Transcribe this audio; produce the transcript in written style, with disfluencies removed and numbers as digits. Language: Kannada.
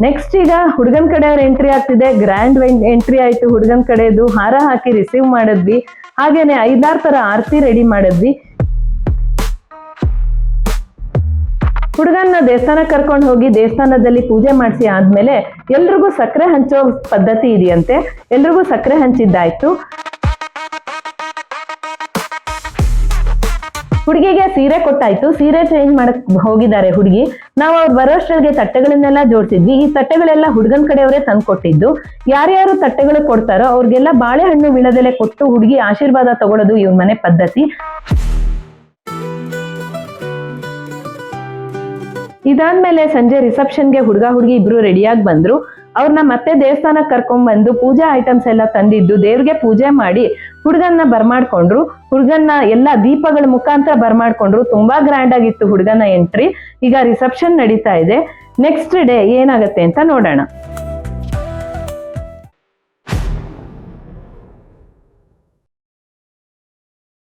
ನೆಕ್ಸ್ಟ್ ಈಗ ಹುಡುಗನ್ ಕಡೆಯವ್ರ ಎಂಟ್ರಿ ಆಗ್ತಿದೆ. ಗ್ರ್ಯಾಂಡ್ ಎಂಟ್ರಿ ಆಯ್ತು ಹುಡುಗನ್ ಕಡೆದು. ಹಾರ ಹಾಕಿ ರಿಸೀವ್ ಮಾಡಿದ್ವಿ. ಹಾಗೇನೆ 5-6 ತರ ಆರತಿ ರೆಡಿ ಮಾಡಿದ್ವಿ. ಹುಡುಗನ್ನ ದೇವಸ್ಥಾನಕ್ಕೆ ಕರ್ಕೊಂಡು ಹೋಗಿ ದೇವಸ್ಥಾನದಲ್ಲಿ ಪೂಜೆ ಮಾಡಿಸಿ ಆದ್ಮೇಲೆ ಎಲ್ರಿಗೂ ಸಕ್ಕರೆ ಹಂಚೋ ಪದ್ಧತಿ ಇದೆಯಂತೆ. ಎಲ್ರಿಗೂ ಸಕ್ಕರೆ ಹಂಚಿದ್ದಾಯ್ತು. ಹುಡುಗಿಗೆ ಸೀರೆ ಕೊಟ್ಟಾಯ್ತು. ಸೀರೆ ಚೇಂಜ್ ಮಾಡಕ್ ಹೋಗಿದ್ದಾರೆ ಹುಡುಗಿ. ನಾವು ಅವ್ರು ಬರೋಷ್ಟರಿಗೆ ತಟ್ಟೆಗಳನ್ನೆಲ್ಲ ಜೋಡಿಸಿದ್ವಿ. ಈ ತಟ್ಟೆಗಳೆಲ್ಲ ಹುಡುಗನ್ ಕಡೆಯವರೇ ತಂದು ಕೊಟ್ಟಿದ್ದು. ಯಾರ್ಯಾರು ತಟ್ಟೆಗಳು ಕೊಡ್ತಾರೋ ಅವ್ರಿಗೆಲ್ಲ ಬಾಳೆಹಣ್ಣು ವಿಳದೆಲೆ ಕೊಟ್ಟು ಹುಡುಗಿ ಆಶೀರ್ವಾದ ತಗೊಳ್ಳೋದು ಇವ್ರ ಮನೆ ಪದ್ಧತಿ. ಇದಾದ್ಮೇಲೆ ಸಂಜೆ ರಿಸೆಪ್ಷನ್ಗೆ ಹುಡುಗ ಹುಡುಗಿ ಇಬ್ರು ರೆಡಿಯಾಗಿ ಬಂದ್ರು. ಅವ್ರನ್ನ ಮತ್ತೆ ದೇವಸ್ಥಾನಕ್ಕೆ ಕರ್ಕೊಂಡ್ ಬಂದು ಪೂಜಾ ಐಟಮ್ಸ್ ಎಲ್ಲ ತಂದಿದ್ದು ದೇವ್ರಿಗೆ ಪೂಜೆ ಮಾಡಿ ಹುಡುಗನ್ನ ಬರ್ಮಾಡ್ಕೊಂಡ್ರು. ಹುಡುಗನ್ನ ಎಲ್ಲ ದೀಪಗಳ ಮುಖಾಂತರ ಬರ್ಮಾಡ್ಕೊಂಡ್ರು. ತುಂಬಾ ಗ್ರ್ಯಾಂಡ್ ಆಗಿತ್ತು ಹುಡುಗನ ಎಂಟ್ರಿ. ಈಗ ರಿಸೆಪ್ಷನ್ ನಡೀತಾ ಇದೆ. ನೆಕ್ಸ್ಟ್ ಡೇ ಏನಾಗತ್ತೆ ಅಂತ ನೋಡೋಣ.